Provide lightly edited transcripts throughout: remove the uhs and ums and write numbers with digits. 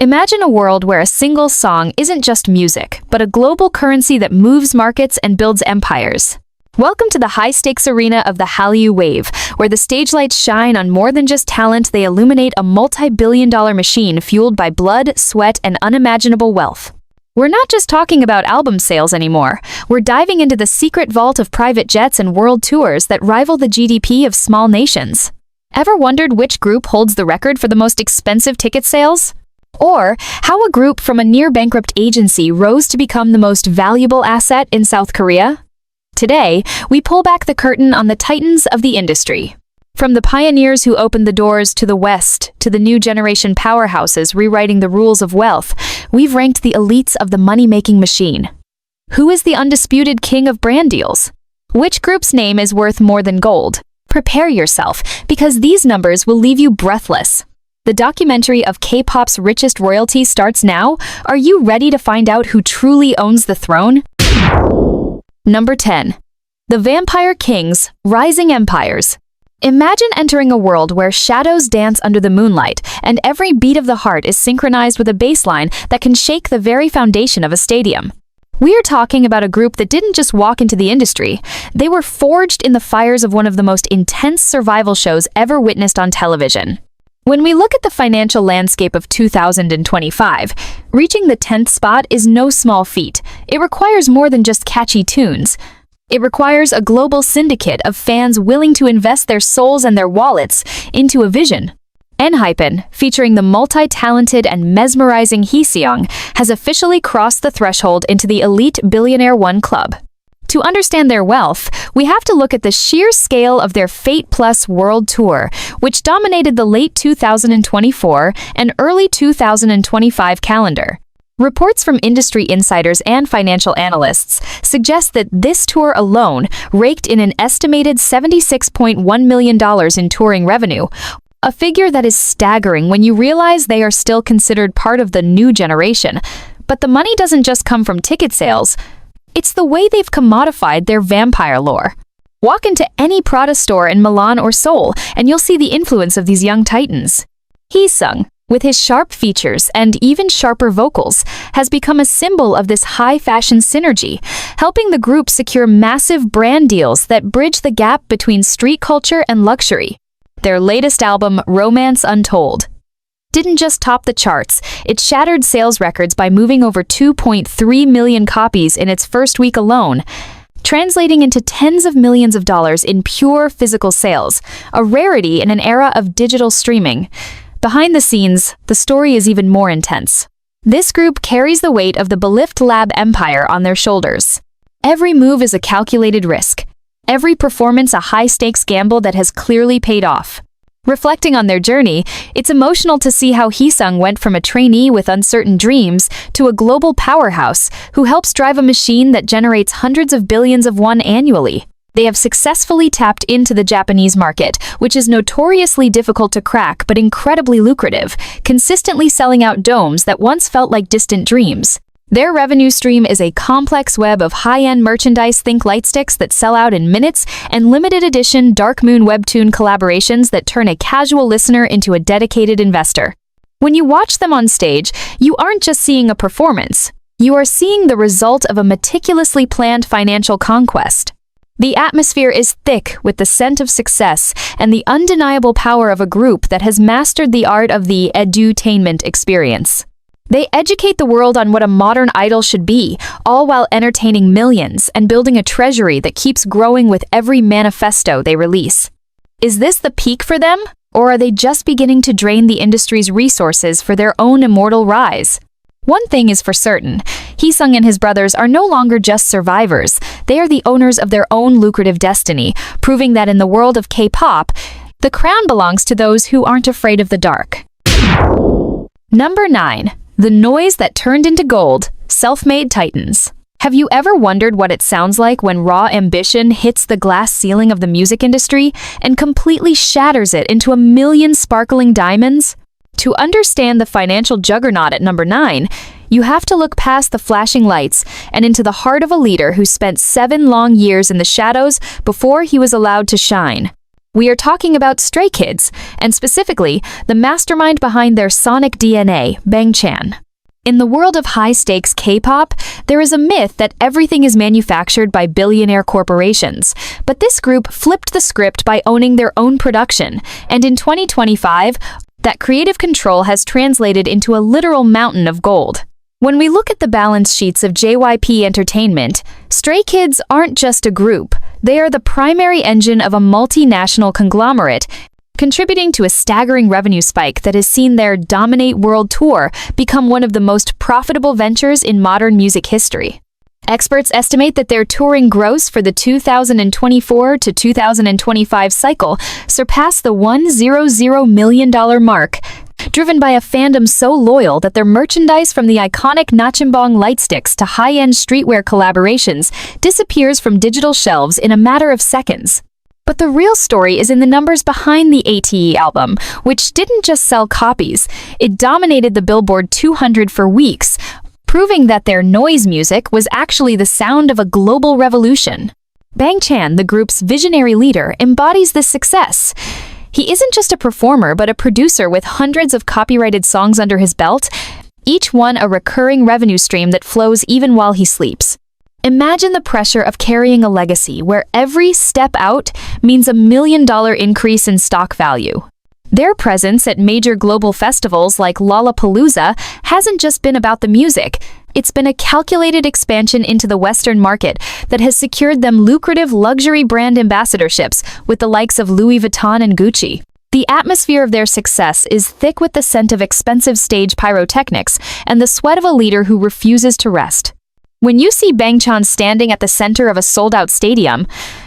Imagine a world where a single song isn't just music, but a global currency that moves markets and builds empires. Welcome to the high-stakes arena of the Halu wave, where the stage lights shine on more than just talent, they illuminate a multi-billion-dollar machine fueled by blood, sweat, and unimaginable wealth. We're not just talking about album sales anymore. We're diving into the secret vault of private jets and world tours that rival the GDP of small nations. Ever wondered which group holds the record for the most expensive ticket sales? Or how a group from a near-bankrupt agency rose to become the most valuable asset in South Korea? Today, we pull back the curtain on the titans of the industry. From the pioneers who opened the doors to the West, to the new generation powerhouses rewriting the rules of wealth, we've ranked the elites of the money-making machine. Who is the undisputed king of brand deals? Which group's name is worth more than gold? Prepare yourself, because these numbers will leave you breathless. The documentary of K-pop's richest royalty starts now. Are you ready to find out who truly owns the throne? Number 10. The Vampire Kings, Rising Empires. Imagine entering a world where shadows dance under the moonlight, and every beat of the heart is synchronized with a bass line that can shake the very foundation of a stadium. We're talking about a group that didn't just walk into the industry. They were forged in the fires of one of the most intense survival shows ever witnessed on television. When we look at the financial landscape of 2025, reaching the 10th spot is no small feat. It requires more than just catchy tunes. It requires a global syndicate of fans willing to invest their souls and their wallets into a vision. Enhypen, featuring the multi-talented and mesmerizing Haeseong, has officially crossed the threshold into the elite billionaire one club. To understand their wealth, we have to look at the sheer scale of their Fate Plus World Tour, which dominated the late 2024 and early 2025 calendar. Reports from industry insiders and financial analysts suggest that this tour alone raked in an estimated $76.1 million in touring revenue, a figure that is staggering when you realize they are still considered part of the new generation. But the money doesn't just come from ticket sales. It's the way they've commodified their vampire lore. Walk into any Prada store in Milan or Seoul, and you'll see the influence of these young titans. Haesung, with his sharp features and even sharper vocals, has become a symbol of this high-fashion synergy, helping the group secure massive brand deals that bridge the gap between street culture and luxury. Their latest album, Romance Untold, didn't just top the charts, it shattered sales records by moving over 2.3 million copies in its first week alone, translating into tens of millions of dollars in pure physical sales, a rarity in an era of digital streaming. Behind the scenes, the story is even more intense. This group carries the weight of the Belift Lab empire on their shoulders. Every move is a calculated risk. Every performance a high-stakes gamble that has clearly paid off. Reflecting on their journey, it's emotional to see how Haesung went from a trainee with uncertain dreams to a global powerhouse who helps drive a machine that generates hundreds of billions of won annually. They have successfully tapped into the Japanese market, which is notoriously difficult to crack but incredibly lucrative, consistently selling out domes that once felt like distant dreams. Their revenue stream is a complex web of high-end merchandise, think lightsticks that sell out in minutes, and limited edition Dark Moon webtoon collaborations that turn a casual listener into a dedicated investor. When you watch them on stage, you aren't just seeing a performance. You are seeing the result of a meticulously planned financial conquest. The atmosphere is thick with the scent of success and the undeniable power of a group that has mastered the art of the edutainment experience. They educate the world on what a modern idol should be, all while entertaining millions and building a treasury that keeps growing with every manifesto they release. Is this the peak for them, or are they just beginning to drain the industry's resources for their own immortal rise? One thing is for certain, Haesung and his brothers are no longer just survivors. They are the owners of their own lucrative destiny, proving that in the world of K-pop, the crown belongs to those who aren't afraid of the dark. Number 9. The noise that turned into gold, self-made titans. Have you ever wondered what it sounds like when raw ambition hits the glass ceiling of the music industry and completely shatters it into a million sparkling diamonds? To understand the financial juggernaut at number 9, you have to look past the flashing lights and into the heart of a leader who spent 7 long years in the shadows before he was allowed to shine. We are talking about Stray Kids, and specifically, the mastermind behind their sonic DNA, Bangtan. In the world of high-stakes K-pop, there is a myth that everything is manufactured by billionaire corporations. But this group flipped the script by owning their own production, and in 2025, that creative control has translated into a literal mountain of gold. When we look at the balance sheets of JYP Entertainment, Stray Kids aren't just a group. They are the primary engine of a multinational conglomerate, contributing to a staggering revenue spike that has seen their Dominate World Tour become one of the most profitable ventures in modern music history. Experts estimate that their touring gross for the 2024 to 2025 cycle surpassed the $100 million mark, driven by a fandom so loyal that their merchandise from the iconic Nachimbong lightsticks to high-end streetwear collaborations disappears from digital shelves in a matter of seconds. But the real story is in the numbers behind the ATE album, which didn't just sell copies, it dominated the Billboard 200 for weeks, proving that their noise music was actually the sound of a global revolution. Bangtan, the group's visionary leader, embodies this success. He isn't just a performer, but a producer with hundreds of copyrighted songs under his belt, each one a recurring revenue stream that flows even while he sleeps. Imagine the pressure of carrying a legacy where every step out means $1 million increase in stock value. Their presence at major global festivals like Lollapalooza hasn't just been about the music. It's been a calculated expansion into the Western market that has secured them lucrative luxury brand ambassadorships with the likes of Louis Vuitton and Gucci. The atmosphere of their success is thick with the scent of expensive stage pyrotechnics and the sweat of a leader who refuses to rest. When you see Bangtan standing at the center of a sold-out stadium,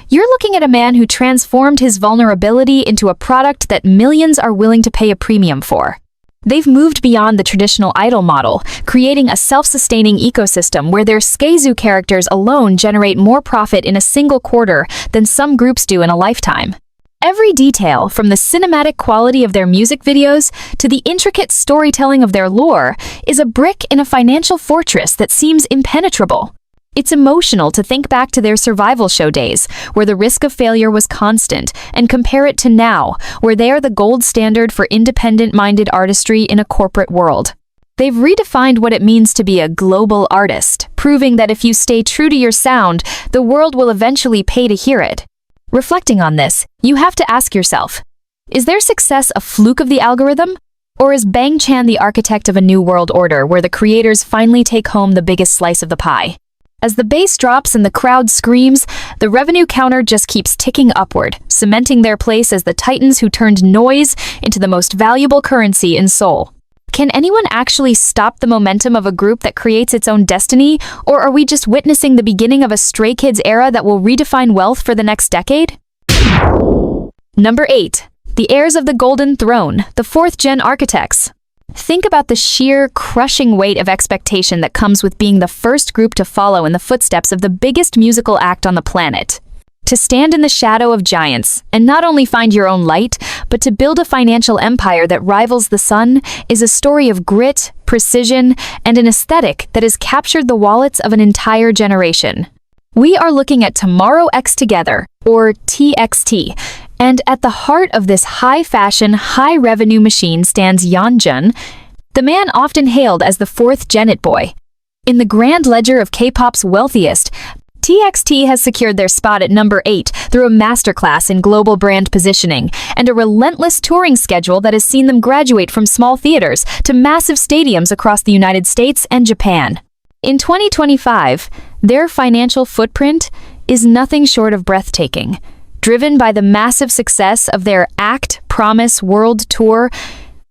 you're looking at a man who transformed his vulnerability into a product that millions are willing to pay a premium for. They've moved beyond the traditional idol model, creating a self-sustaining ecosystem where their Skezu characters alone generate more profit in a single quarter than some groups do in a lifetime. Every detail, from the cinematic quality of their music videos to the intricate storytelling of their lore, is a brick in a financial fortress that seems impenetrable. It's emotional to think back to their survival show days, where the risk of failure was constant, and compare it to now, where they are the gold standard for independent-minded artistry in a corporate world. They've redefined what it means to be a global artist, proving that if you stay true to your sound, the world will eventually pay to hear it. Reflecting on this, you have to ask yourself, is their success a fluke of the algorithm? Or is Bangtan the architect of a new world order where the creators finally take home the biggest slice of the pie? As the bass drops and the crowd screams, the revenue counter just keeps ticking upward, cementing their place as the titans who turned noise into the most valuable currency in Seoul. Can anyone actually stop the momentum of a group that creates its own destiny, or are we just witnessing the beginning of a Stray Kids era that will redefine wealth for the next decade? Number 8. The heirs of the Golden Throne, the fourth-gen architects. Think about the sheer, crushing weight of expectation that comes with being the first group to follow in the footsteps of the biggest musical act on the planet. To stand in the shadow of giants and not only find your own light, but to build a financial empire that rivals the sun is a story of grit, precision, and an aesthetic that has captured the wallets of an entire generation. We are looking at Tomorrow X Together, or TXT, and at the heart of this high-fashion, high-revenue machine stands Yeonjun, the man often hailed as the fourth-gen it boy. In the grand ledger of K-pop's wealthiest, TXT has secured their spot at number 8 through a masterclass in global brand positioning and a relentless touring schedule that has seen them graduate from small theaters to massive stadiums across the United States and Japan. In 2025, their financial footprint is nothing short of breathtaking. Driven by the massive success of their Act Promise World Tour,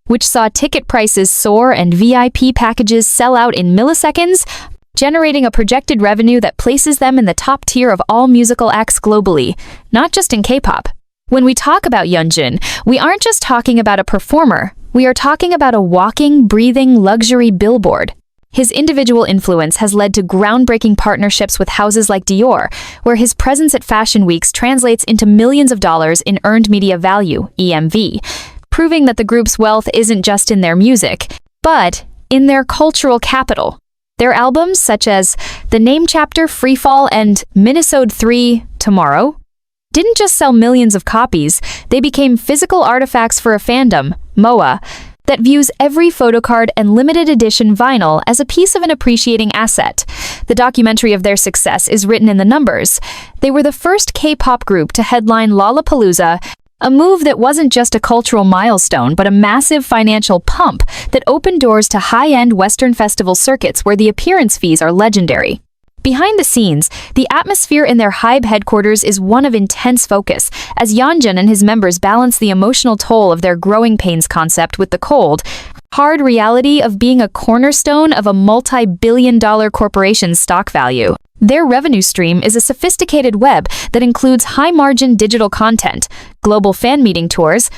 which saw ticket prices soar and VIP packages sell out in milliseconds, generating a projected revenue that places them in the top tier of all musical acts globally, not just in K-pop. When we talk about Yeonjun, we aren't just talking about a performer, we are talking about a walking, breathing luxury billboard. His individual influence has led to groundbreaking partnerships with houses like Dior, where his presence at fashion weeks translates into millions of dollars in earned media value, EMV, proving that the group's wealth isn't just in their music, but in their cultural capital. Their albums, such as The Name Chapter, Freefall, and Minnesota 3, Tomorrow, didn't just sell millions of copies, they became physical artifacts for a fandom, MOA, that views every photocard and limited edition vinyl as a piece of an appreciating asset. The documentary of their success is written in the numbers. They were the first K-pop group to headline Lollapalooza, a move that wasn't just a cultural milestone but a massive financial pump that opened doors to high-end Western festival circuits where the appearance fees are legendary. Behind the scenes, the atmosphere in their HYBE headquarters is one of intense focus, as Yeonjun and his members balance the emotional toll of their growing pains concept with the cold, hard reality of being a cornerstone of a multi-billion-dollar corporation's stock value. Their revenue stream is a sophisticated web that includes high-margin digital content, global fan meeting tours,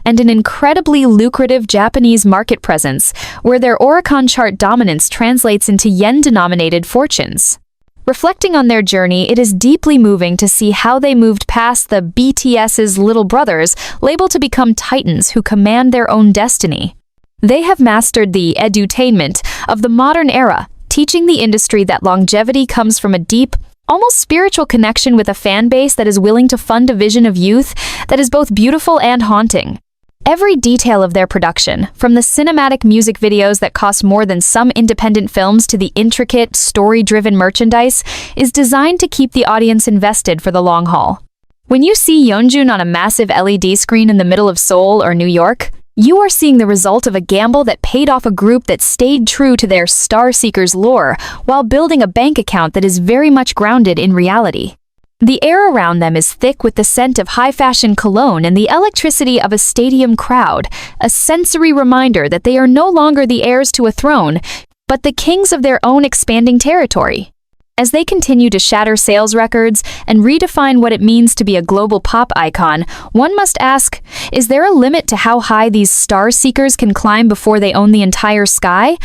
and an incredibly lucrative Japanese market presence, where their Oricon chart dominance translates into yen-denominated fortunes. Reflecting on their journey, it is deeply moving to see how they moved past the BTS's little brothers label to become titans who command their own destiny. They have mastered the edutainment of the modern era, teaching the industry that longevity comes from a deep, almost spiritual connection with a fan base that is willing to fund a vision of youth that is both beautiful and haunting. Every detail of their production, from the cinematic music videos that cost more than some independent films to the intricate, story-driven merchandise, is designed to keep the audience invested for the long haul. When you see Yeonjun on a massive LED screen in the middle of Seoul or New York, you are seeing the result of a gamble that paid off a group that stayed true to their Star Seekers lore while building a bank account that is very much grounded in reality. The air around them is thick with the scent of high-fashion cologne and the electricity of a stadium crowd, a sensory reminder that they are no longer the heirs to a throne, but the kings of their own expanding territory. As they continue to shatter sales records and redefine what it means to be a global pop icon, one must ask, is there a limit to how high these star seekers can climb before they own the entire sky?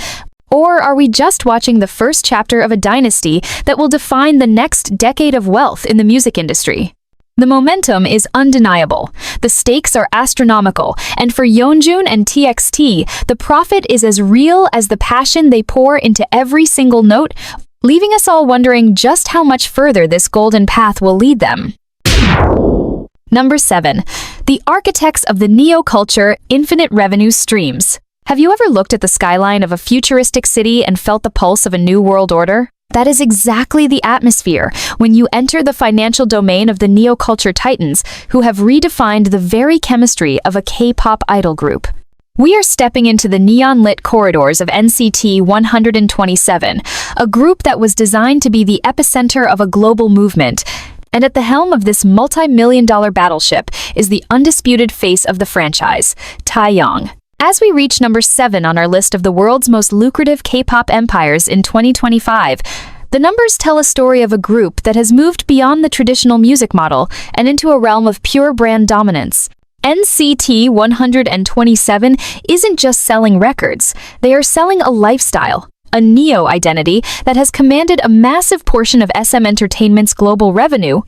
Or are we just watching the first chapter of a dynasty that will define the next decade of wealth in the music industry? The momentum is undeniable, the stakes are astronomical, and for Yeonjun and TXT, the profit is as real as the passion they pour into every single note, leaving us all wondering just how much further this golden path will lead them. Number 7. The architects of the neo-culture infinite revenue streams. Have you ever looked at the skyline of a futuristic city and felt the pulse of a new world order? That is exactly the atmosphere when you enter the financial domain of the neo-culture titans who have redefined the very chemistry of a K-pop idol group. We are stepping into the neon-lit corridors of NCT 127, a group that was designed to be the epicenter of a global movement. And at the helm of this multi-million-dollar battleship is the undisputed face of the franchise, Taehyung. As we reach number 7 on our list of the world's most lucrative K-pop empires in 2025, the numbers tell a story of a group that has moved beyond the traditional music model and into a realm of pure brand dominance. NCT 127 isn't just selling records, they are selling a lifestyle, a neo-identity that has commanded a massive portion of SM Entertainment's global revenue,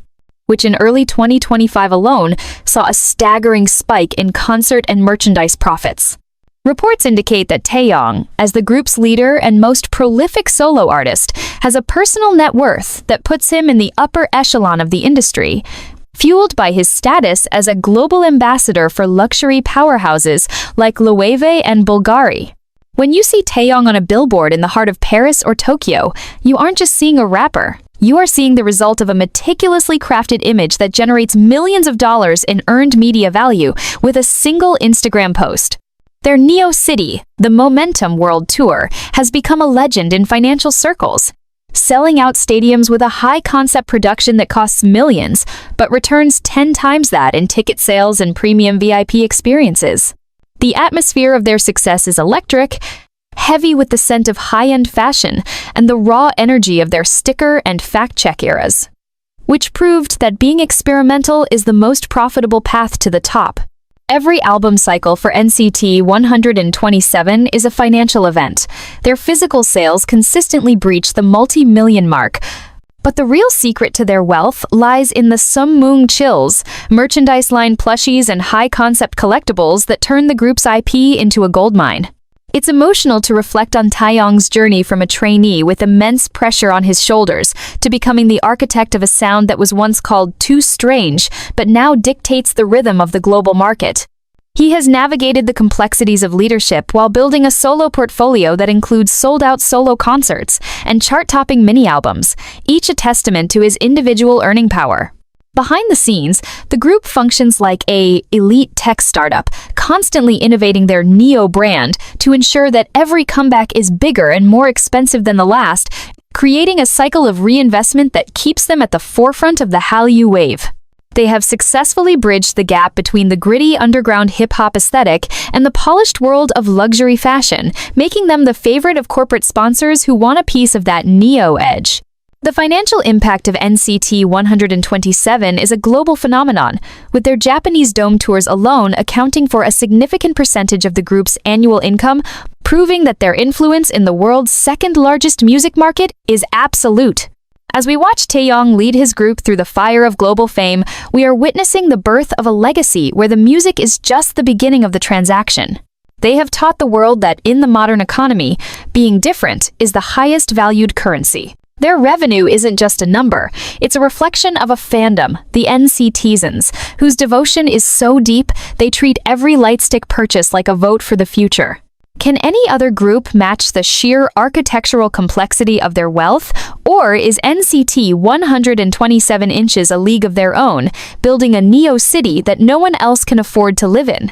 which in early 2025 alone saw a staggering spike in concert and merchandise profits. Reports indicate that Taehyung, as the group's leader and most prolific solo artist, has a personal net worth that puts him in the upper echelon of the industry, fueled by his status as a global ambassador for luxury powerhouses like Loewe and Bulgari. When you see Taehyung on a billboard in the heart of Paris or Tokyo, you aren't just seeing a rapper. You are seeing the result of a meticulously crafted image that generates millions of dollars in earned media value with a single Instagram post. Their Neo City, the Momentum World Tour, has become a legend in financial circles, selling out stadiums with a high-concept production that costs millions, but returns 10 times that in ticket sales and premium VIP experiences. The atmosphere of their success is electric, heavy with the scent of high-end fashion and the raw energy of their sticker and fact-check eras, which proved that being experimental is the most profitable path to the top. Every album cycle for NCT 127 is a financial event. Their physical sales consistently breach the multi-million mark. But the real secret to their wealth lies in the Summoong chills, merchandise line plushies and high-concept collectibles that turn the group's IP into a goldmine. It's emotional to reflect on Taehyung's journey from a trainee with immense pressure on his shoulders to becoming the architect of a sound that was once called too strange, but now dictates the rhythm of the global market. He has navigated the complexities of leadership while building a solo portfolio that includes sold-out solo concerts and chart-topping mini-albums, each a testament to his individual earning power. Behind the scenes, the group functions like an elite tech startup, constantly innovating their Neo brand to ensure that every comeback is bigger and more expensive than the last, creating a cycle of reinvestment that keeps them at the forefront of the Halu wave. They have successfully bridged the gap between the gritty underground hip-hop aesthetic and the polished world of luxury fashion, making them the favorite of corporate sponsors who want a piece of that Neo edge. The financial impact of NCT 127 is a global phenomenon, with their Japanese dome tours alone accounting for a significant percentage of the group's annual income, proving that their influence in the world's second-largest music market is absolute. As we watch Taehyung lead his group through the fire of global fame, we are witnessing the birth of a legacy where the music is just the beginning of the transaction. They have taught the world that in the modern economy, being different is the highest valued currency. Their revenue isn't just a number, it's a reflection of a fandom, the NCTzens, whose devotion is so deep they treat every lightstick purchase like a vote for the future. Can any other group match the sheer architectural complexity of their wealth, or is NCT 127 inches a league of their own, building a Neo city that no one else can afford to live in?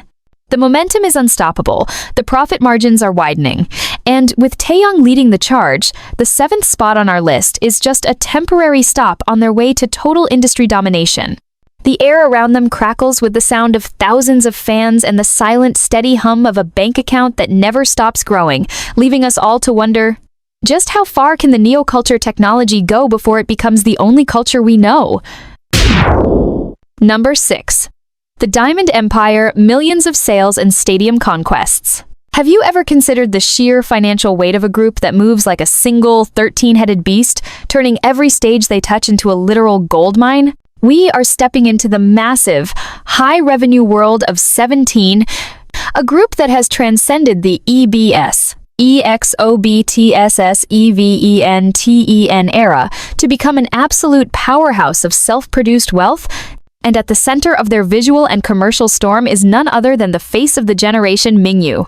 The momentum is unstoppable, the profit margins are widening, and with Taehyung leading the charge, the 7th spot on our list is just a temporary stop on their way to total industry domination. The air around them crackles with the sound of thousands of fans and the silent, steady hum of a bank account that never stops growing, leaving us all to wonder, just how far can the neo-culture technology go before it becomes the only culture we know? Number 6. The Diamond Empire, millions of sales and stadium conquests. Have you ever considered the sheer financial weight of a group that moves like a single 13-headed beast, turning every stage they touch into a literal gold mine? We are stepping into the massive, high-revenue world of 17, a group that has transcended the EXOBTSSEVENTEN era to become an absolute powerhouse of self-produced wealth, and at the center of their visual and commercial storm is none other than the face of the generation, Mingyu.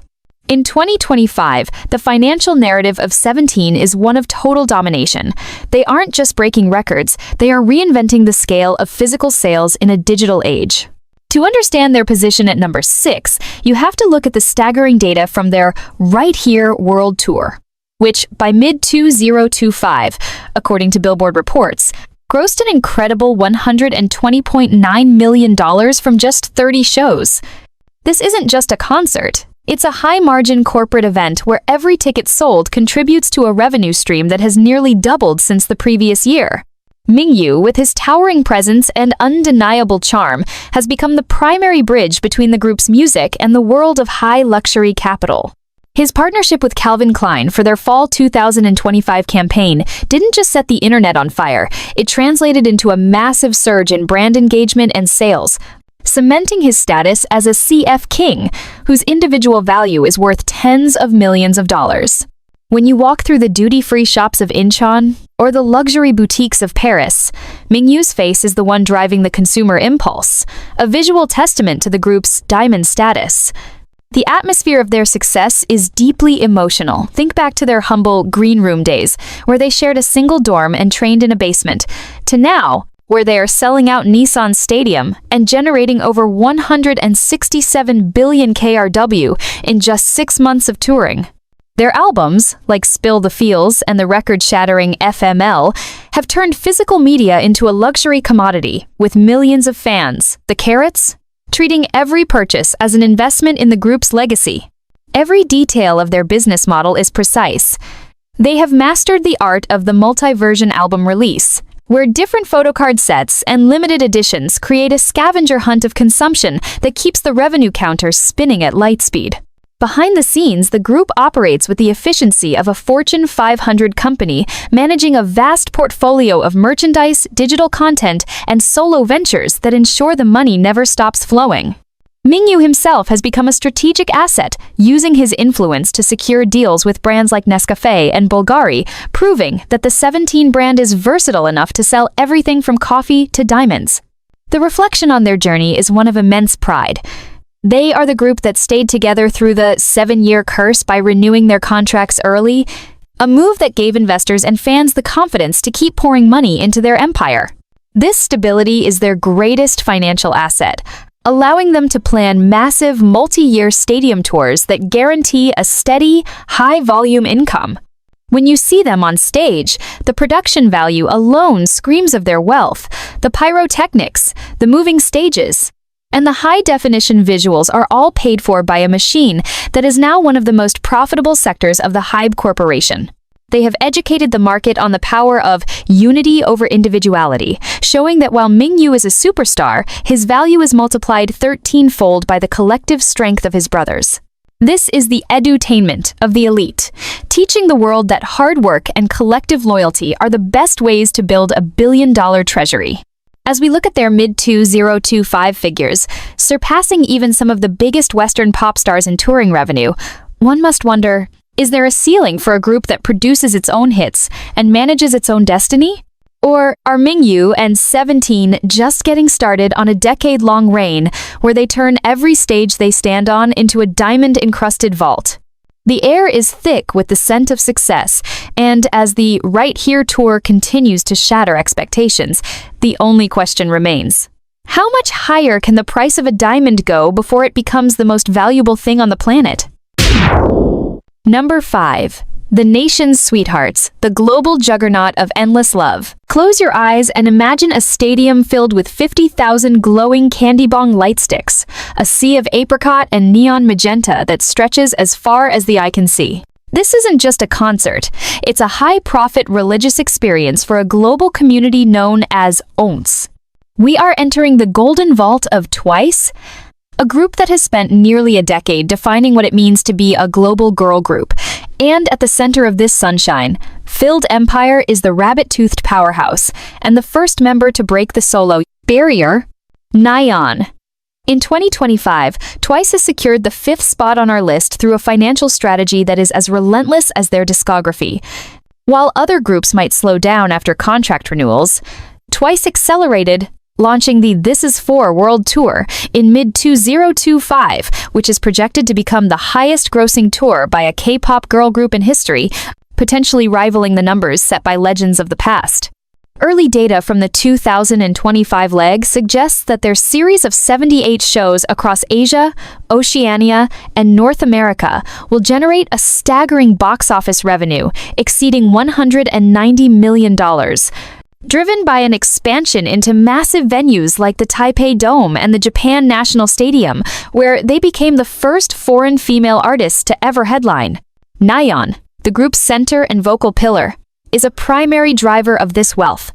In 2025, the financial narrative of 17 is one of total domination. They aren't just breaking records, they are reinventing the scale of physical sales in a digital age. To understand their position at number 6, you have to look at the staggering data from their Right Here World Tour, which by mid-2025, according to Billboard reports, grossed an incredible $120.9 million from just 30 shows. This isn't just a concert. It's a high-margin corporate event where every ticket sold contributes to a revenue stream that has nearly doubled since the previous year. Mingyu, with his towering presence and undeniable charm, has become the primary bridge between the group's music and the world of high-luxury capital. His partnership with Calvin Klein for their Fall 2025 campaign didn't just set the internet on fire, it translated into a massive surge in brand engagement and sales, cementing his status as a CF king, whose individual value is worth tens of millions of dollars. When you walk through the duty-free shops of Incheon or the luxury boutiques of Paris, Mingyu's face is the one driving the consumer impulse, a visual testament to the group's diamond status. The atmosphere of their success is deeply emotional. Think back to their humble green room days, where they shared a single dorm and trained in a basement, to now, where they are selling out Nissan Stadium and generating over 167 billion KRW in just 6 months of touring. Their albums, like Spill the Feels and the record-shattering FML, have turned physical media into a luxury commodity, with millions of fans, the Carrots, treating every purchase as an investment in the group's legacy. Every detail of their business model is precise. They have mastered the art of the multi-version album release, where different photocard sets and limited editions create a scavenger hunt of consumption that keeps the revenue counter spinning at light speed. Behind the scenes, the group operates with the efficiency of a Fortune 500 company, managing a vast portfolio of merchandise, digital content, and solo ventures that ensure the money never stops flowing. Mingyu himself has become a strategic asset, using his influence to secure deals with brands like Nescafé and Bulgari, proving that the 17 brand is versatile enough to sell everything from coffee to diamonds. The reflection on their journey is one of immense pride. They are the group that stayed together through the 7-year curse by renewing their contracts early, a move that gave investors and fans the confidence to keep pouring money into their empire. This stability is their greatest financial asset, allowing them to plan massive multi-year stadium tours that guarantee a steady, high-volume income. When you see them on stage, the production value alone screams of their wealth. The pyrotechnics, the moving stages, and the high-definition visuals are all paid for by a machine that is now one of the most profitable sectors of the Hybe Corporation. They have educated the market on the power of unity over individuality, showing that while Mingyu is a superstar, his value is multiplied 13-fold by the collective strength of his brothers. This is the edutainment of the elite, teaching the world that hard work and collective loyalty are the best ways to build a billion-dollar treasury. As we look at their mid-2025 figures, surpassing even some of the biggest Western pop stars in touring revenue, one must wonder, is there a ceiling for a group that produces its own hits and manages its own destiny? Or are Mingyu and 17 just getting started on a decade-long reign where they turn every stage they stand on into a diamond-encrusted vault? The air is thick with the scent of success, and as the Right Here tour continues to shatter expectations, the only question remains: how much higher can the price of a diamond go before it becomes the most valuable thing on the planet? Number 5. The nation's sweethearts, the global juggernaut of endless love. Close your eyes and imagine a stadium filled with 50,000 glowing candy bong light sticks, a sea of apricot and neon magenta that stretches as far as the eye can see. This isn't just a concert, it's a high-profit religious experience for a global community known as ONS. We are entering the golden vault of TWICE, a group that has spent nearly a decade defining what it means to be a global girl group. And at the center of this sunshine-filled empire is the rabbit-toothed powerhouse, and the first member to break the solo barrier, Nayeon. In 2025, TWICE has secured the 5th spot on our list through a financial strategy that is as relentless as their discography. While other groups might slow down after contract renewals, TWICE accelerated, launching the This Is For World Tour in mid-2025, which is projected to become the highest-grossing tour by a K-pop girl group in history, potentially rivaling the numbers set by legends of the past. Early data from the 2025 leg suggests that their series of 78 shows across Asia, Oceania, and North America will generate a staggering box office revenue exceeding $190 million. Driven by an expansion into massive venues like the Taipei Dome and the Japan National Stadium, where they became the first foreign female artists to ever headline. Nayeon, the group's center and vocal pillar, is a primary driver of this wealth.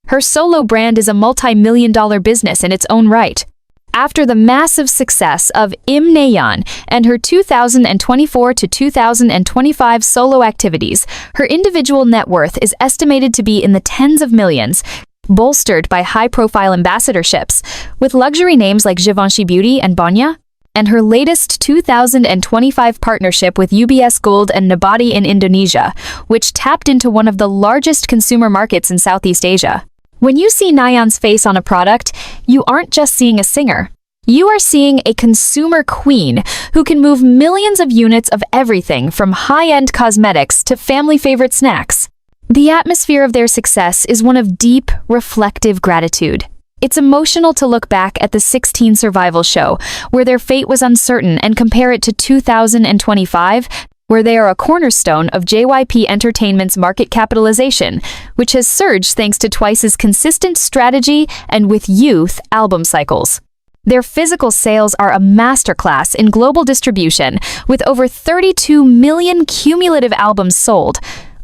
Her solo brand is a multi-million-dollar business in its own right. After the massive success of Nayeon and her 2024 to 2025 solo activities, her individual net worth is estimated to be in the tens of millions, bolstered by high-profile ambassadorships with luxury names like Givenchy Beauty and Bonya, and her latest 2025 partnership with UBS Gold and Nabati in Indonesia, which tapped into one of the largest consumer markets in Southeast Asia. When you see Nayeon's face on a product, you aren't just seeing a singer. You are seeing a consumer queen who can move millions of units of everything from high-end cosmetics to family-favorite snacks. The atmosphere of their success is one of deep, reflective gratitude. It's emotional to look back at the 16 Survival show, where their fate was uncertain, and compare it to 2025, where they are a cornerstone of JYP Entertainment's market capitalization, which has surged thanks to TWICE's consistent strategy and With Youth album cycles. Their physical sales are a masterclass in global distribution, with over 32 million cumulative albums sold,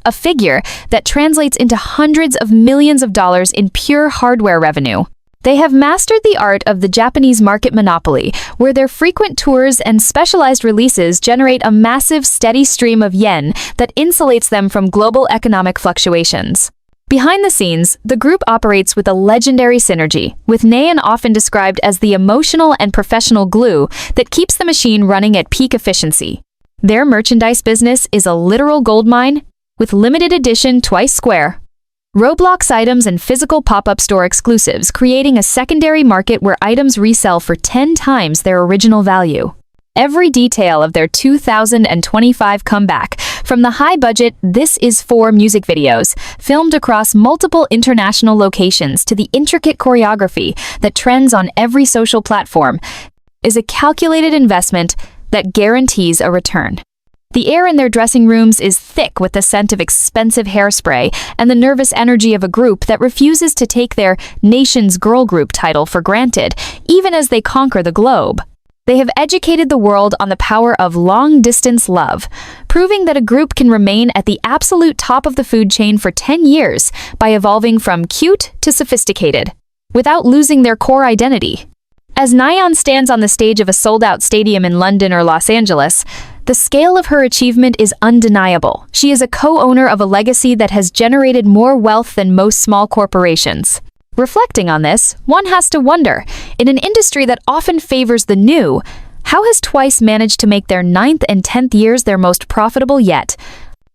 a figure that translates into hundreds of millions of dollars in pure hardware revenue. They have mastered the art of the Japanese market monopoly, where their frequent tours and specialized releases generate a massive, steady stream of yen that insulates them from global economic fluctuations. Behind the scenes, the group operates with a legendary synergy, with Nayeon often described as the emotional and professional glue that keeps the machine running at peak efficiency. Their merchandise business is a literal goldmine, with limited edition twice square Roblox items and physical pop-up store exclusives, creating a secondary market where items resell for 10 times their original value. Every detail of their 2025 comeback, from the high-budget "This Is For" music videos, filmed across multiple international locations, to the intricate choreography that trends on every social platform, is a calculated investment that guarantees a return. The air in their dressing rooms is thick with the scent of expensive hairspray and the nervous energy of a group that refuses to take their nation's girl group title for granted, even as they conquer the globe. They have educated the world on the power of long-distance love, proving that a group can remain at the absolute top of the food chain for 10 years by evolving from cute to sophisticated, without losing their core identity. As Nayeon stands on the stage of a sold-out stadium in London or Los Angeles, the scale of her achievement is undeniable. She is a co-owner of a legacy that has generated more wealth than most small corporations. Reflecting on this, one has to wonder, in an industry that often favors the new, how has Twice managed to make their 9th and 10th years their most profitable yet?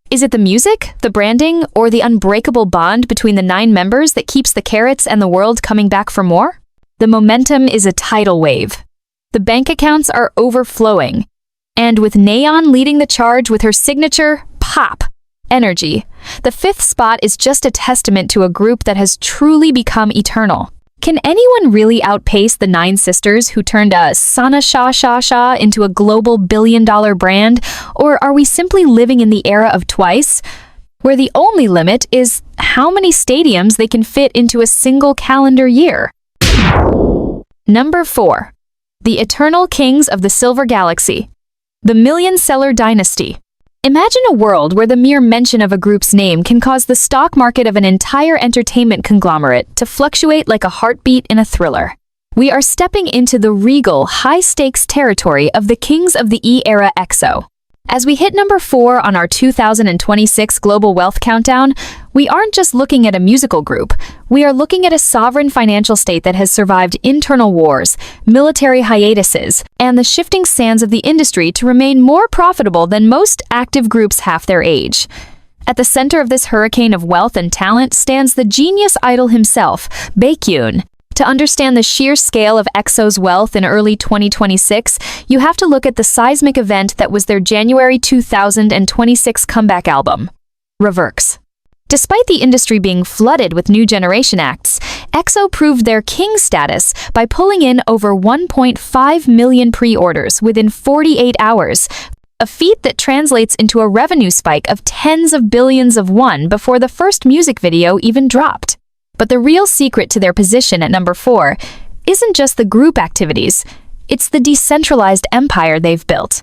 Is it the music, the branding, or the unbreakable bond between the 9 members that keeps the carrots and the world coming back for more? The momentum is a tidal wave. The bank accounts are overflowing. And with Nayeon leading the charge with her signature pop energy, the 5th spot is just a testament to a group that has truly become eternal. Can anyone really outpace the 9 sisters who turned a Sana Sha Sha Sha into a global billion-dollar brand? Or are we simply living in the era of Twice, where the only limit is how many stadiums they can fit into a single calendar year? Number 4. The Eternal Kings of the Silver Galaxy. The Million Seller Dynasty. Imagine a world where the mere mention of a group's name can cause the stock market of an entire entertainment conglomerate to fluctuate like a heartbeat in a thriller. We are stepping into the regal, high-stakes territory of the kings of the E-era EXO. As we hit number 4 on our 2026 Global Wealth Countdown, we aren't just looking at a musical group. We are looking at a sovereign financial state that has survived internal wars, military hiatuses, and the shifting sands of the industry to remain more profitable than most active groups half their age. At the center of this hurricane of wealth and talent stands the genius idol himself, Baekhyun. To understand the sheer scale of EXO's wealth in early 2026, you have to look at the seismic event that was their January 2026 comeback album, Reverse. Despite the industry being flooded with new generation acts, EXO proved their king status by pulling in over 1.5 million pre-orders within 48 hours, a feat that translates into a revenue spike of tens of billions of won before the first music video even dropped. But the real secret to their position at number 4 isn't just the group activities, it's the decentralized empire they've built.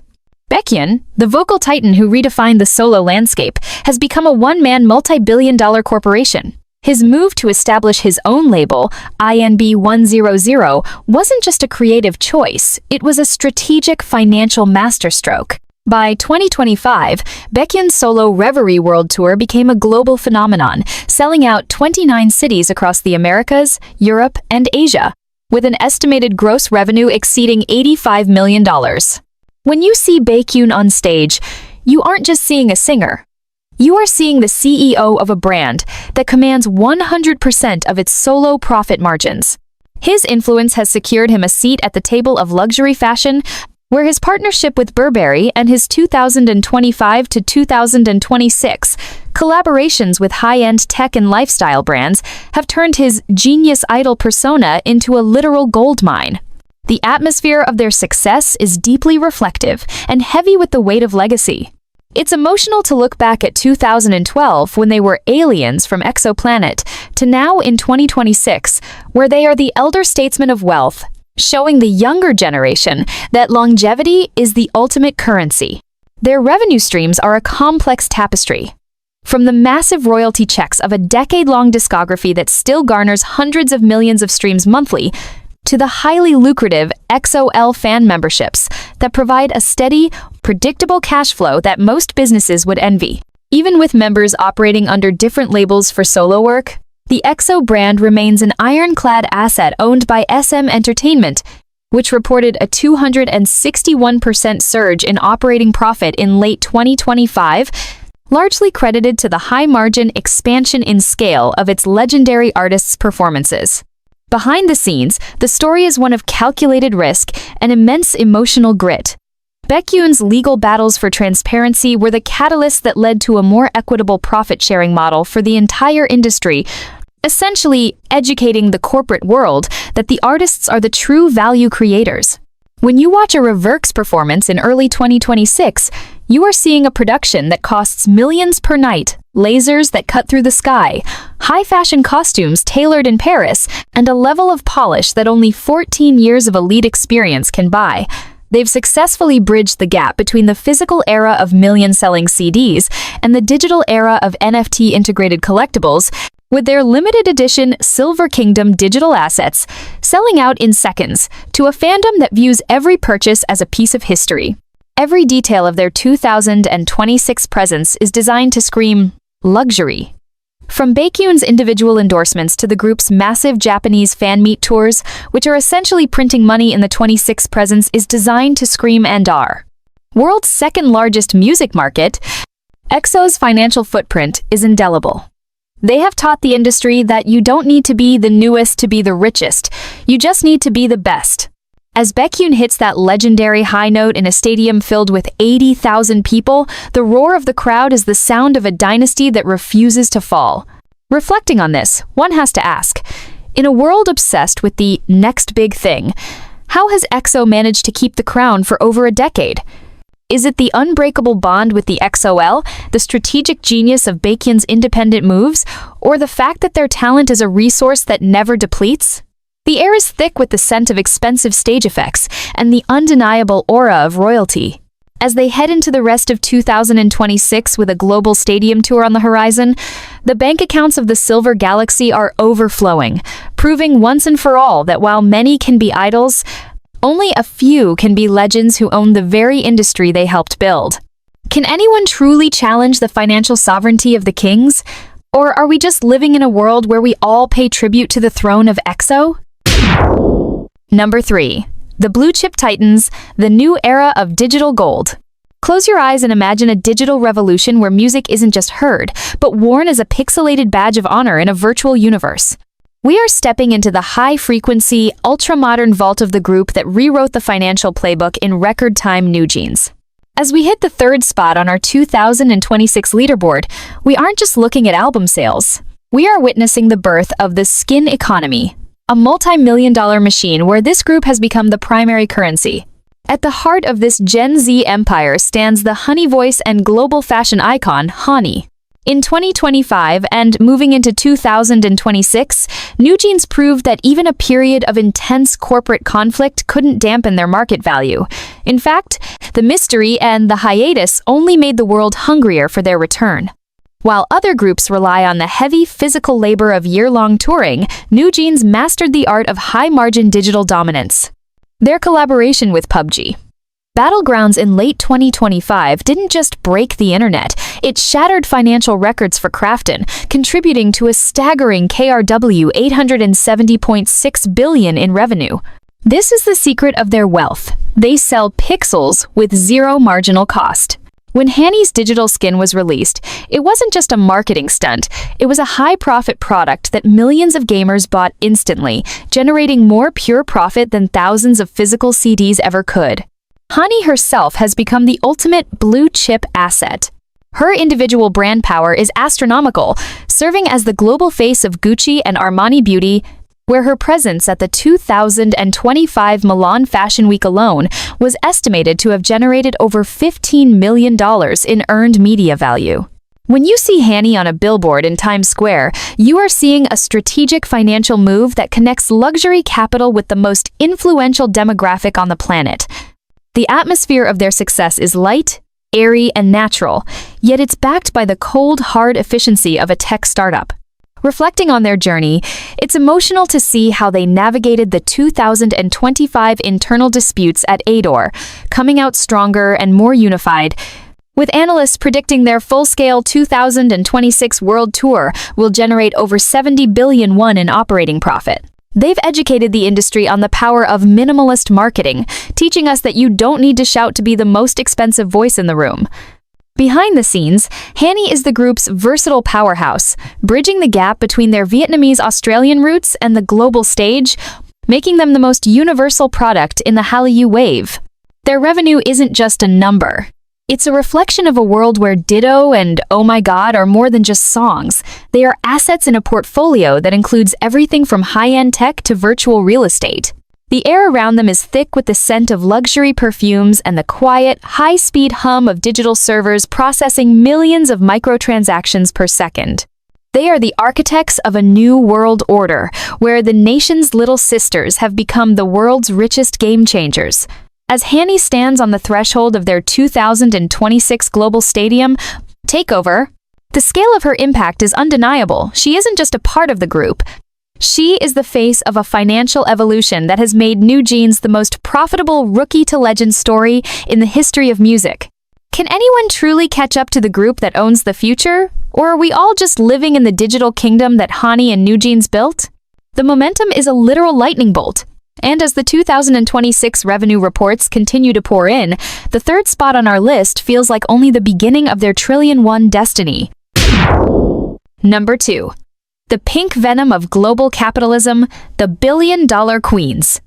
Baekhyun, the vocal titan who redefined the solo landscape, has become a one-man multi-billion-dollar corporation. His move to establish his own label, INB100, wasn't just a creative choice, it was a strategic financial masterstroke. By 2025, Baekhyun's solo Reverie World Tour became a global phenomenon, selling out 29 cities across the Americas, Europe, and Asia, with an estimated gross revenue exceeding $85 million. When you see Baekhyun on stage, you aren't just seeing a singer. You are seeing the CEO of a brand that commands 100% of its solo profit margins. His influence has secured him a seat at the table of luxury fashion, where his partnership with Burberry and his 2025 to 2026 collaborations with high-end tech and lifestyle brands have turned his genius idol persona into a literal goldmine. The atmosphere of their success is deeply reflective and heavy with the weight of legacy. It's emotional to look back at 2012 when they were aliens from exoplanet to now in 2026, where they are the elder statesmen of wealth, showing the younger generation that longevity is the ultimate currency. Their revenue streams are a complex tapestry. From the massive royalty checks of a decade-long discography that still garners hundreds of millions of streams monthly, to the highly lucrative XOL fan memberships that provide a steady, predictable cash flow that most businesses would envy. Even with members operating under different labels for solo work, the EXO brand remains an ironclad asset owned by SM Entertainment, which reported a 261% surge in operating profit in late 2025, largely credited to the high-margin expansion in scale of its legendary artists' performances. Behind the scenes, the story is one of calculated risk and immense emotional grit. Baekhyun's legal battles for transparency were the catalyst that led to a more equitable profit-sharing model for the entire industry, essentially educating the corporate world that the artists are the true value creators. When you watch a Reverx performance in early 2026, you are seeing a production that costs millions per night, lasers that cut through the sky, high-fashion costumes tailored in Paris, and a level of polish that only 14 years of elite experience can buy. They've successfully bridged the gap between the physical era of million-selling CDs and the digital era of NFT-integrated collectibles, with their limited edition Silver Kingdom digital assets selling out in seconds to a fandom that views every purchase as a piece of history. Every detail of their 2026 presence is designed to scream luxury. From Baekhyun's individual endorsements to the group's massive Japanese fan meet tours, which are essentially printing money in the 26 presence, is designed to scream and are. World's second largest music market, EXO's financial footprint is indelible. They have taught the industry that you don't need to be the newest to be the richest, you just need to be the best. As Baekhyun hits that legendary high note in a stadium filled with 80,000 people, the roar of the crowd is the sound of a dynasty that refuses to fall. Reflecting on this, one has to ask, in a world obsessed with the next big thing, how has EXO managed to keep the crown for over a decade? Is it the unbreakable bond with the XOL, the strategic genius of Baekhyun's independent moves, or the fact that their talent is a resource that never depletes? The air is thick with the scent of expensive stage effects and the undeniable aura of royalty. As they head into the rest of 2026 with a global stadium tour on the horizon, the bank accounts of the Silver Galaxy are overflowing, proving once and for all that while many can be idols, only a few can be legends who own the very industry they helped build. Can anyone truly challenge the financial sovereignty of the kings? Or are we just living in a world where we all pay tribute to the throne of EXO? Number 3. The Blue Chip Titans, the new era of digital gold. Close your eyes and imagine a digital revolution where music isn't just heard, but worn as a pixelated badge of honor in a virtual universe. We are stepping into the high-frequency, ultra-modern vault of the group that rewrote the financial playbook in record time NewJeans. As we hit the third spot on our 2026 leaderboard, we aren't just looking at album sales. We are witnessing the birth of the skin economy, a multi-million-dollar machine where this group has become the primary currency. At the heart of this Gen Z empire stands the honey voice and global fashion icon, Honey. In 2025 and moving into 2026, NewJeans proved that even a period of intense corporate conflict couldn't dampen their market value. In fact, the mystery and the hiatus only made the world hungrier for their return. While other groups rely on the heavy physical labor of year-long touring, NewJeans mastered the art of high-margin digital dominance. Their collaboration with PUBG Battlegrounds in late 2025 didn't just break the internet, it shattered financial records for Krafton, contributing to a staggering KRW 870.6 billion in revenue. This is the secret of their wealth. They sell pixels with zero marginal cost. When Hanny's digital skin was released, it wasn't just a marketing stunt, it was a high-profit product that millions of gamers bought instantly, generating more pure profit than thousands of physical CDs ever could. Honey herself has become the ultimate blue-chip asset. Her individual brand power is astronomical, serving as the global face of Gucci and Armani Beauty, where her presence at the 2025 Milan Fashion Week alone was estimated to have generated over $15 million in earned media value. When you see Hanny on a billboard in Times Square, you are seeing a strategic financial move that connects luxury capital with the most influential demographic on the planet. The atmosphere of their success is light, airy, and natural, yet it's backed by the cold, hard efficiency of a tech startup. Reflecting on their journey, it's emotional to see how they navigated the 2025 internal disputes at Adore, coming out stronger and more unified. with analysts predicting their full-scale 2026 world tour will generate over 70 billion won in operating profit. They've educated the industry on the power of minimalist marketing, teaching us that you don't need to shout to be the most expensive voice in the room. Behind the scenes, Hanny is the group's versatile powerhouse, bridging the gap between their Vietnamese-Australian roots and the global stage, making them the most universal product in the Halu wave. Their revenue isn't just a number. It's a reflection of a world where Ditto and Oh My God are more than just songs. They are assets in a portfolio that includes everything from high-end tech to virtual real estate. The air around them is thick with the scent of luxury perfumes and the quiet, high-speed hum of digital servers processing millions of microtransactions per second. They are the architects of a new world order, where the nation's little sisters have become the world's richest game changers. As Hanny stands on the threshold of their 2026 global stadium takeover, the scale of her impact is undeniable. She isn't just a part of the group. She is the face of a financial evolution that has made NewJeans the most profitable rookie-to-legend story in the history of music. Can anyone truly catch up to the group that owns the future? Or are we all just living in the digital kingdom that Hanny and NewJeans built? The momentum is a literal lightning bolt. And as the 2026 revenue reports continue to pour in, the third spot on our list feels like only the beginning of their trillion-won destiny. Number 2. The pink venom of global capitalism, the billion-dollar queens.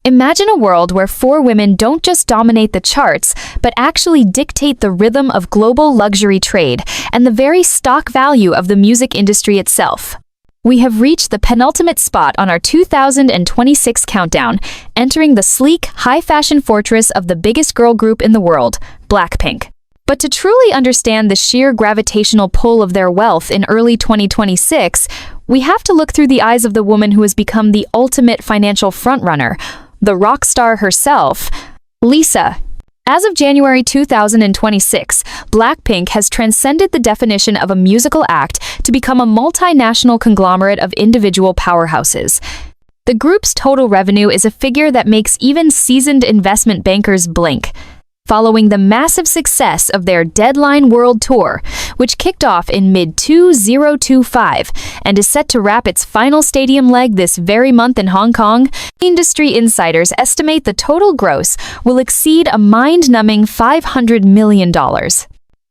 Imagine a world where 4 women don't just dominate the charts, but actually dictate the rhythm of global luxury trade and the very stock value of the music industry itself. We have reached the penultimate spot on our 2026 countdown, entering the sleek, high-fashion fortress of the biggest girl group in the world, Blackpink. But to truly understand the sheer gravitational pull of their wealth in early 2026, we have to look through the eyes of the woman who has become the ultimate financial frontrunner, the rock star herself, Lisa. As of January 2026, Blackpink has transcended the definition of a musical act to become a multinational conglomerate of individual powerhouses. The group's total revenue is a figure that makes even seasoned investment bankers blink. Following the massive success of their Deadline World Tour, which kicked off in mid-2025 and is set to wrap its final stadium leg this very month in Hong Kong, industry insiders estimate the total gross will exceed a mind-numbing $500 million.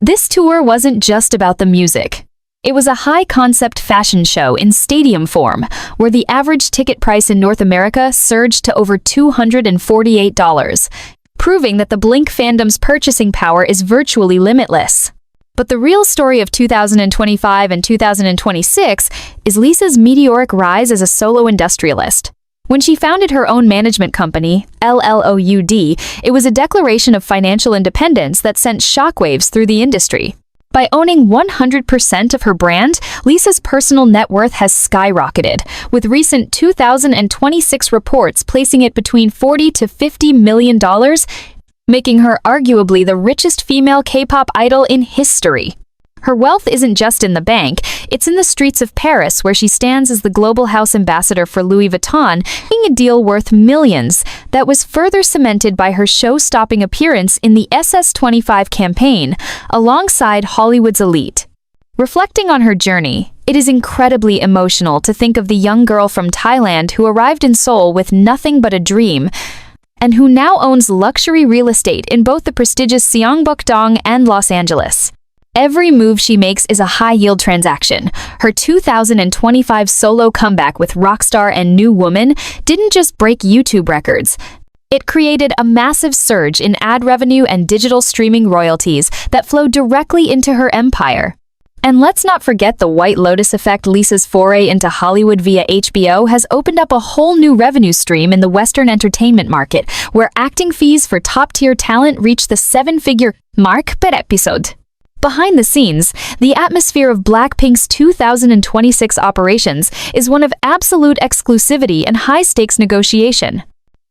This tour wasn't just about the music. It was a high-concept fashion show in stadium form, where the average ticket price in North America surged to over $248. Proving that the Blink fandom's purchasing power is virtually limitless. But the real story of 2025 and 2026 is Lisa's meteoric rise as a solo industrialist. When she founded her own management company, LLOUD, it was a declaration of financial independence that sent shockwaves through the industry. By owning 100% of her brand, Lisa's personal net worth has skyrocketed, with recent 2026 reports placing it between $40 to $50 million, making her arguably the richest female K-pop idol in history. Her wealth isn't just in the bank, it's in the streets of Paris, where she stands as the global house ambassador for Louis Vuitton, making a deal worth millions that was further cemented by her show-stopping appearance in the SS25 campaign, alongside Hollywood's elite. Reflecting on her journey, it is incredibly emotional to think of the young girl from Thailand who arrived in Seoul with nothing but a dream, and who now owns luxury real estate in both the prestigious Gyeongbuk-dong and Los Angeles. Every move she makes is a high-yield transaction. Her 2025 solo comeback with Rockstar and New Woman didn't just break YouTube records. It created a massive surge in ad revenue and digital streaming royalties that flowed directly into her empire. And let's not forget the White Lotus effect. Lisa's foray into Hollywood via HBO has opened up a whole new revenue stream in the Western entertainment market, where acting fees for top-tier talent reach the 7-figure mark per episode. Behind the scenes, the atmosphere of Blackpink's 2026 operations is one of absolute exclusivity and high-stakes negotiation.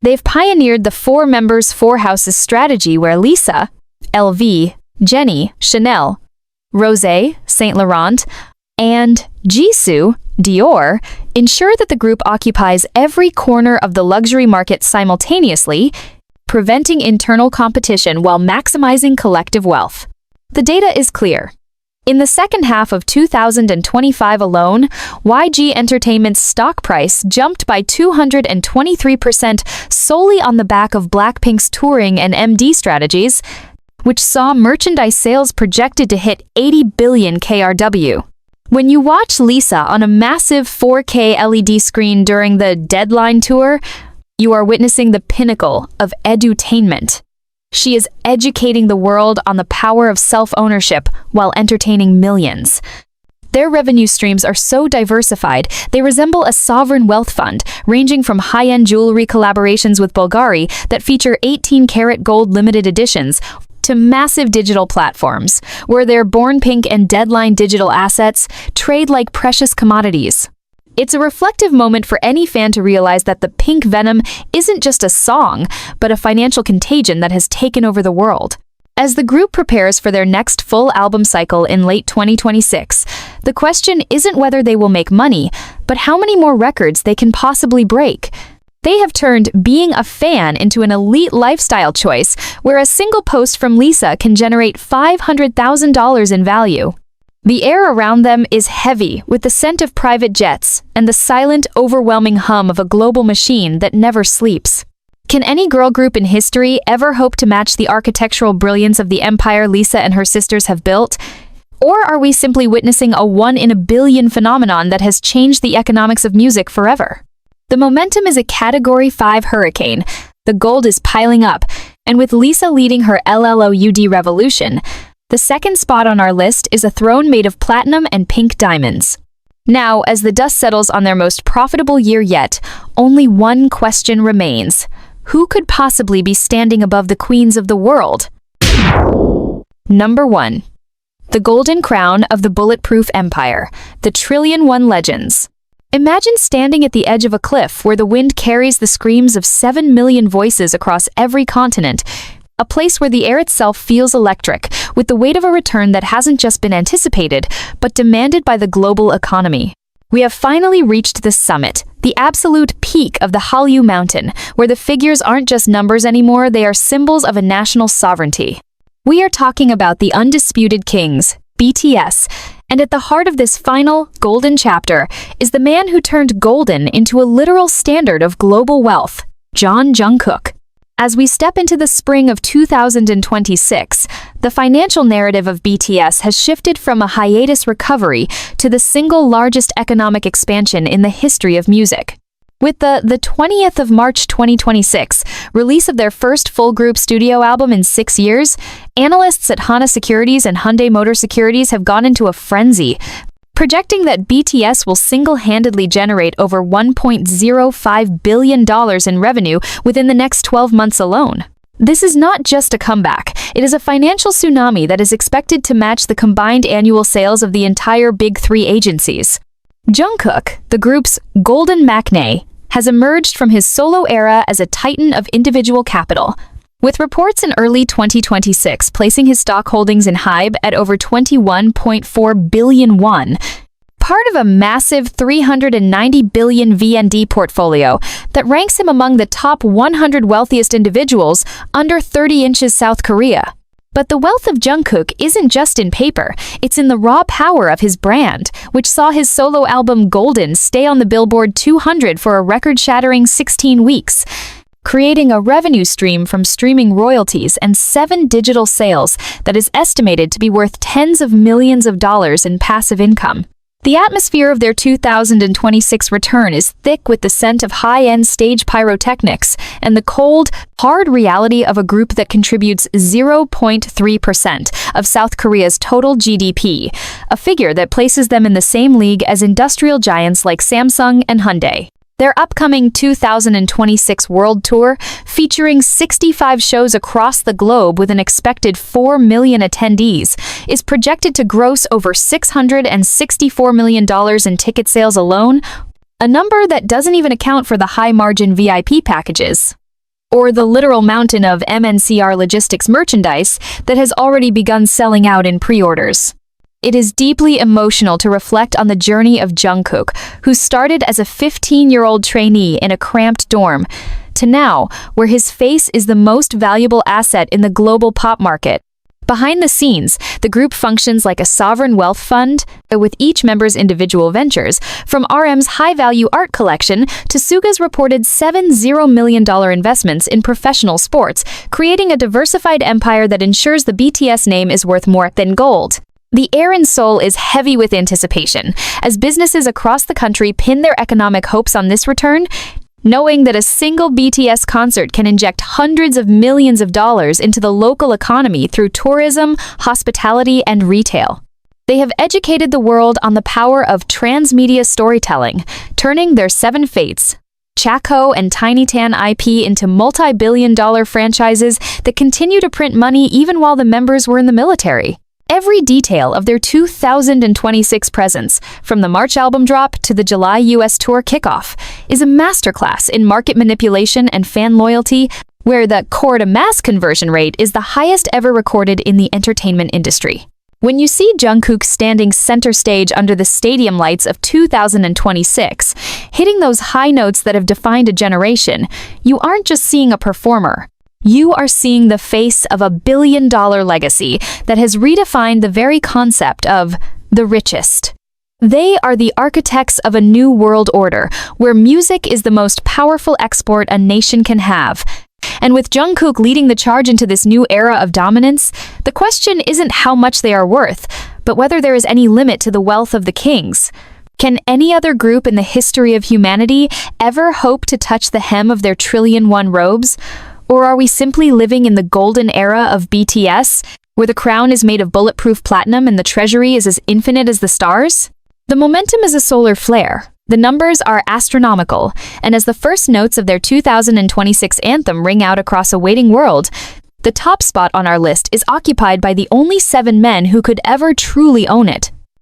They've pioneered the 4 members 4 houses strategy, where Lisa, LV, Jennie, Chanel, Rosé, Saint Laurent, and Jisoo, Dior, ensure that the group occupies every corner of the luxury market simultaneously, preventing internal competition while maximizing collective wealth. The data is clear. In the second half of 2025 alone, YG Entertainment's stock price jumped by 223% solely on the back of Blackpink's touring and MD strategies, which saw merchandise sales projected to hit 80 billion KRW. When you watch Lisa on a massive 4K LED screen during the Deadline tour, you are witnessing the pinnacle of edutainment. She is educating the world on the power of self-ownership while entertaining millions. Their revenue streams are so diversified, they resemble a sovereign wealth fund, ranging from high-end jewelry collaborations with Bulgari that feature 18-karat gold limited editions to massive digital platforms, where their Born Pink and Deadline digital assets trade like precious commodities. It's a reflective moment for any fan to realize that the Pink Venom isn't just a song, but a financial contagion that has taken over the world. As the group prepares for their next full album cycle in late 2026, the question isn't whether they will make money, but how many more records they can possibly break. They have turned being a fan into an elite lifestyle choice, where a single post from Lisa can generate $500,000 in value. The air around them is heavy with the scent of private jets and the silent, overwhelming hum of a global machine that never sleeps. Can any girl group in history ever hope to match the architectural brilliance of the empire Lisa and her sisters have built? Or are we simply witnessing a one-in-a-billion phenomenon that has changed the economics of music forever? The momentum is a Category 5 hurricane. The gold is piling up, and with Lisa leading her LLOUD revolution, the second spot on our list is a throne made of platinum and pink diamonds. Now, as the dust settles on their most profitable year yet, only one question remains. Who could possibly be standing above the queens of the world? Number 1. The Golden Crown of the Bulletproof Empire, the Trillion-One Legends. Imagine standing at the edge of a cliff where the wind carries the screams of 7 million voices across every continent, a place where the air itself feels electric, with the weight of a return that hasn't just been anticipated, but demanded by the global economy. We have finally reached the summit, the absolute peak of the Halu mountain, where the figures aren't just numbers anymore, they are symbols of a national sovereignty. We are talking about the undisputed kings, BTS, and at the heart of this final, golden chapter is the man who turned golden into a literal standard of global wealth, Jungkook. As we step into the spring of 2026, the financial narrative of BTS has shifted from a hiatus recovery to the single largest economic expansion in the history of music. With the 20th of March 2026 release of their first full group studio album in 6 years, analysts at Hana Securities and Hyundai Motor Securities have gone into a frenzy, projecting that BTS will single-handedly generate over $1.05 billion in revenue within the next 12 months alone. This is not just a comeback, it is a financial tsunami that is expected to match the combined annual sales of the entire Big Three agencies. Jungkook, the group's golden matinee, has emerged from his solo era as a titan of individual capital, with reports in early 2026 placing his stock holdings in Enhypen at over 21.4 billion won, part of a massive 390 billion VND portfolio that ranks him among the top 100 wealthiest individuals under 30 inches South Korea. But the wealth of Jungkook isn't just in paper, it's in the raw power of his brand, which saw his solo album Golden stay on the Billboard 200 for a record-shattering 16 weeks. Creating a revenue stream from streaming royalties and 7 digital sales that is estimated to be worth tens of millions of dollars in passive income. The atmosphere of their 2026 return is thick with the scent of high-end stage pyrotechnics and the cold, hard reality of a group that contributes 0.3% of South Korea's total GDP, a figure that places them in the same league as industrial giants like Samsung and Hyundai. Their upcoming 2026 World Tour, featuring 65 shows across the globe with an expected 4 million attendees, is projected to gross over $664 million in ticket sales alone, a number that doesn't even account for the high-margin VIP packages, or the literal mountain of MNCR logistics merchandise that has already begun selling out in pre-orders. It is deeply emotional to reflect on the journey of Jungkook, who started as a 15-year-old trainee in a cramped dorm, to now, where his face is the most valuable asset in the global pop market. Behind the scenes, the group functions like a sovereign wealth fund, with each member's individual ventures, from RM's high-value art collection to Suga's reported $70 million investments in professional sports, creating a diversified empire that ensures the BTS name is worth more than gold. The air in Seoul is heavy with anticipation, as businesses across the country pin their economic hopes on this return, knowing that a single BTS concert can inject hundreds of millions of dollars into the local economy through tourism, hospitality, and retail. They have educated the world on the power of transmedia storytelling, turning their seven fates, Chaco and Tiny Tan IP, into multi-billion-dollar franchises that continue to print money even while the members were in the military. Every detail of their 2026 presence, from the March album drop to the July US tour kickoff, is a masterclass in market manipulation and fan loyalty, where the core-to-mass conversion rate is the highest ever recorded in the entertainment industry. When you see Jungkook standing center stage under the stadium lights of 2026, hitting those high notes that have defined a generation, you aren't just seeing a performer. You are seeing the face of a billion-dollar legacy that has redefined the very concept of the richest. They are the architects of a new world order, where music is the most powerful export a nation can have. And with Jungkook leading the charge into this new era of dominance, the question isn't how much they are worth, but whether there is any limit to the wealth of the kings. Can any other group in the history of humanity ever hope to touch the hem of their trillion-won robes? Or are we simply living in the golden era of BTS, where the crown is made of bulletproof platinum and the treasury is as infinite as the stars? The momentum is a solar flare. The numbers are astronomical, and as the first notes of their 2026 anthem ring out across a waiting world, the top spot on our list is occupied by the only 7 men who could ever truly own it.